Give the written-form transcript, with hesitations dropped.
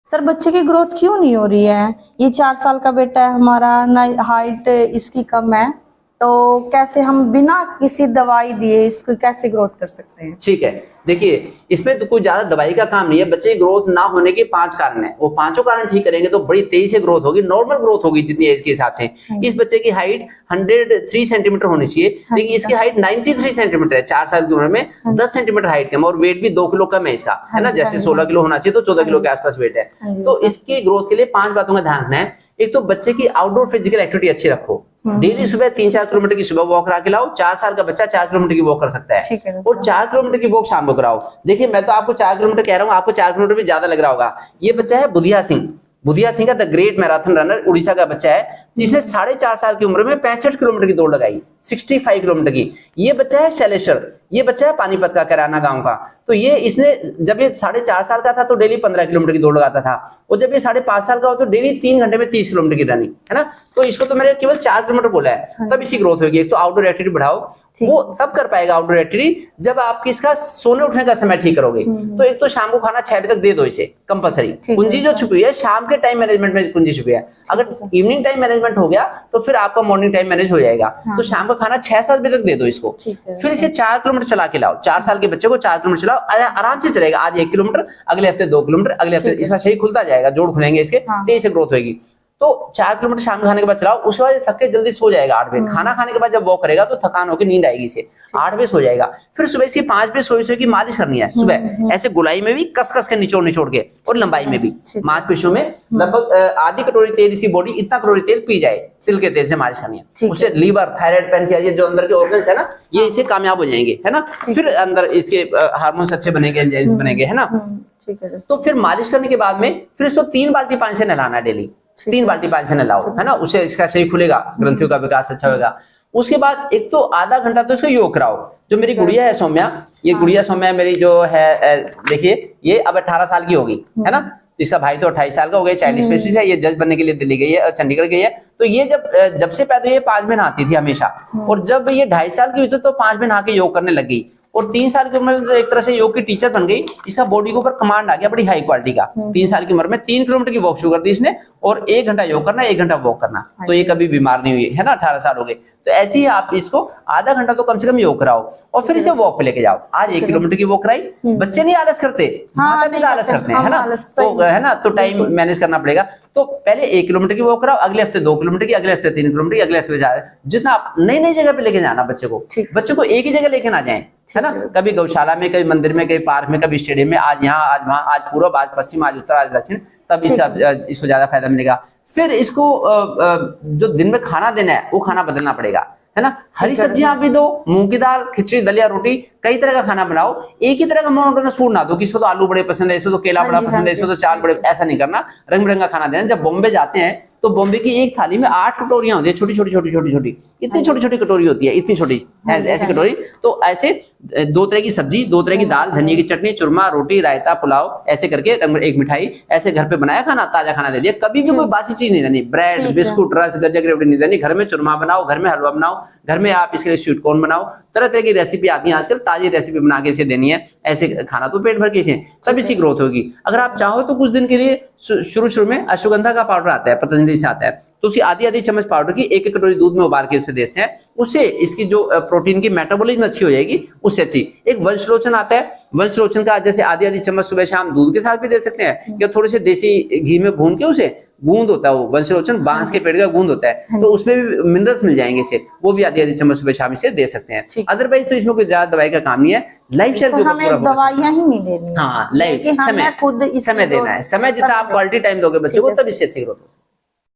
Sir बच्चे की growth क्यों नहीं हो रही है? ये 4 साल का बेटा है हमारा, ना हाइट इसकी कम है, तो कैसे हम बिना किसी दवाई दिए इसको कैसे ग्रोथ कर सकते हैं? ठीक है, देखिए इसमें तो कोई ज्यादा दवाई का काम नहीं है। बच्चे की ग्रोथ ना होने के 5 कारण है, वो पांचों कारण ठीक करेंगे तो बड़ी तेजी से ग्रोथ होगी, नॉर्मल ग्रोथ होगी जितनी एज के हिसाब से। इस बच्चे की हाइट 103 सेंटीमीटर होनी चाहिए, लेकिन इसकी हाइट 93 सेंटीमीटर है। 4 साल की उम्र में 10 सेंटीमीटर हाइट कम और वेट भी 2 किलो कम है इसका, है ना। जैसे 16 किलो होना चाहिए तो 14 किलो के आसपास वेट है। तो इसकी ग्रोथ के लिए 5 बातों का ध्यान रखना है। एक तो बच्चे की आउटडोर फिजिकल एक्टिविटी अच्छी रखो, डेली सुबह 3-4 किलोमीटर की सुबह वॉक करा के लाओ। 4 साल का बच्चा 4 किलोमीटर की वॉक कर सकता है, और 4 किलोमीटर की वॉक शाम को कराओ। देखिए मैं तो आपको 4 किलोमीटर कह रहा हूँ, आपको 4 किलोमीटर भी ज्यादा लग रहा होगा। ये बच्चा है बुधिया सिंह, बुधिया सिंह का the great marathon runner, Orissa का बच्चा है, जिसने 4.5 साल की उम्र में 65 किलोमीटर की दौड़ लगाई, 65 किलोमीटर की। ये बच्चा है शैलेश्वर, ये बच्चा है पानीपत का, कैराना गांव का। तो ये इसने जब ये 4.5 साल का था तो डेली 15 किलोमीटर की दौड़ लगाता था, और जब ये 5.5 साल का हो तो डेली 3 घंटे में 30 किलोमीटर की रनिंग, है ना। तो इसको तो मैंने केवल 4 किलोमीटर बोला है, तब इसी ग्रोथ होगी। एक तो आउटडोर एक्टिविटी बढ़ाओ, वो तब कर पाएगा आउटडोर एक्टिविटी जब आप इसका सोने उठने का समय ठीक करोगे। तो एक तो शाम को खाना 6 बजे तक दे दो इसे कंपलसरी। कुंजी जो छुपी है शाम के टाइम मैनेजमेंट में कुंजी छुपी है। अगर इवनिंग टाइम मैनेजमेंट हो गया तो फिर आपका मॉर्निंग टाइम मैनेज हो जाएगा। तो शाम का खाना 6-7 बजे तक दे दो इसको, फिर इसे 4 किलोमीटर चला के लाओ। 4 साल के बच्चे को 4 किलोमीटर चलाओ, आराम से चलेगा। आज 1 किलोमीटर, अगले हफ्ते 2 किलोमीटर, अगले हफ्ते इसका शरीर खुलता जाएगा, जोड़ खुलेंगे इसके, तेजी से ग्रोथ होगी। तो 4 किलोमीटर शाम खाने के बाद चलाओ, उसके बाद थक के जल्दी सो जाएगा 8 बजे। खाना खाने के बाद जब वॉक करेगा तो थकान होकर नींद आएगी इसे, 8 बजे सो जाएगा। फिर सुबह इसकी 5 बजे सोई की मालिश करनी है सुबह, ऐसे गोलाई में भी कस कस के निचोड़ के, और लंबाई में भी मांसपेशियों में लगभग आधी कटोरी तेल इसकी बॉडी इतना कटोरी तेल पी जाए, तिल के तेल से मालिश करनी है। उससे लीवर, थायराइड, पैनक्रियाज, जो अंदर के ऑर्गन्स है ना, ये इसे कामयाब हो जाएंगे, है ना। फिर अंदर इसके हार्मोन्स अच्छे बनेंगे, एंजाइम्स बनेंगे, है ना। तो फिर मालिश करने के बाद में फिर इसको 3 बाल्टी पानी से नहलाना है डेली, 3 बाल्टी पानी से नहलाओ, है ना। उससे इसका शरीर खुलेगा, ग्रंथियों का विकास अच्छा होगा। उसके बाद एक तो आधा घंटा तो इसको योग कराओ। जो मेरी गुड़िया है सौम्या, ये गुड़िया सौम्या मेरी जो है, देखिए ये अब 18 साल की होगी, है ना। इसका भाई तो 28 साल का हो गया, चाइल्ड स्पेशलिस्ट है, ये जज बनने के लिए दिल्ली गई है, चंडीगढ़ गई है। तो ये जब से पैदा हुई 5 में नहाती थी हमेशा, और जब ये 2.5 साल की हुई तो 5 में नहा के योग करने लग गई, और 3 साल की उम्र में तो एक तरह से योग की टीचर बन गई। इसका बॉडी के ऊपर कमांड आ गया बड़ी हाई क्वालिटी का। 3 साल की उम्र में 3 किलोमीटर की वॉक शुरू कर दी इसने, और 1 घंटा योग करना, 1 घंटा वॉक करना। तो ये कभी बीमार नहीं हुई, है ना। 18 साल हो गए। तो ऐसे ही आप इसको आधा घंटा तो कम से कम योग कराओ, और फिर इसे वॉक पे लेके जाओ। आज 1 किलोमीटर की वॉक कराई, बच्चे नहीं आलस करते, माता पिता आलस करते हैं, है ना। तो है ना, तो टाइम मैनेज करना पड़ेगा। तो पहले 1 किलोमीटर की वॉक कराओ, अगले हफ्ते 2 किलोमीटर की, अगले हफ्ते 3 किलोमीटर की, अगले हफ्ते जितना आप नई जगह पे लेके जाना बच्चे को एक ही जगह लेके ना जाए, है ना। कभी गौशाला में, कभी मंदिर में, कभी पार्क में, कभी स्टेडियम में, आज यहाँ, आज वहां, आज पूर्व, आज पश्चिम, आज उत्तर, आज दक्षिण, तब इसको ज्यादा फायदा मिलेगा। फिर इसको जो दिन में खाना देना है वो खाना बदलना पड़ेगा, है ना। हरी सब्जियां आप भी दो, मूंग की दाल, खिचड़ी, दलिया, रोटी, कई तरह का खाना बनाओ। एक ही तरह का मोनोटोनस फूड ना दो कि इसको तो आलू बड़े पसंद है, इसको तो केला बड़ा पसंद है, इसको तो चावल बड़े, ऐसा नहीं करना। रंग बिरंगा खाना देना। जब बॉम्बे जाते हैं तो बॉम्बे की एक थाली में 8 कटोरियां होती है, छोटी छोटी इतनी छोटी कटोरी होती है, इतनी छोटी ऐसी कटोरी। तो ऐसे 2 तरह की सब्जी, 2 तरह की दाल, धनिया की चटनी, चूरमा, रोटी, रायता, पुलाव, ऐसे करके एक मिठाई, ऐसे घर पे बनाया खाना, ताजा खाना दे दिया। कभी भी कोई बासी चीज नहीं देनी, ब्रेड, बिस्कुट, रस, गज्जक, रेवड़ी नहीं देनी। घर में चूरमा बनाओ, घर में हलवा बनाओ, घर में आप इसके लिए स्वीट कॉर्न बनाओ। तरह तरह की रेसिपी आती है आजकल, ताजी रेसिपी बना के इसे देनी है। ऐसे खाना तो पेट भर के इसे, तब इसकी ग्रोथ होगी। अगर आप चाहो तो कुछ दिन के लिए शुरू में अश्वगंधा का पाउडर आता है, पतंजलि से आता है, तो उसी आधी चम्मच पाउडर की 1 कटोरी दूध में उबाल के उसे देते हैं। उससे इसकी जो प्रोटीन की मेटाबॉलिज्म अच्छी हो जाएगी, उससे अच्छी। एक वंशलोचन आता है, वंशलोचन का जैसे आधी चम्मच सुबह शाम दूध के साथ भी दे सकते हैं, या थोड़े से देसी घी में भून के उसे, गूंद होता है वो वंशलोचन, बांस के पेड़ का गूंद होता है, तो उसमें भी मिनरल्स मिल जाएंगे इसे, वो भी आधी चम्मच सुबह शाम इसे दे सकते हैं। अदरवाइज तो इसमें कोई ज्यादा दवाई का काम नहीं है। लाइफ स्टाइल के ऊपर दवाइयां ही नहीं देनी, हाँ, लाइफ समय देना है। समय जितना आप क्वालिटी टाइम दोगे बच्चे को, तब इससे अच्छी ग्रोथ हो।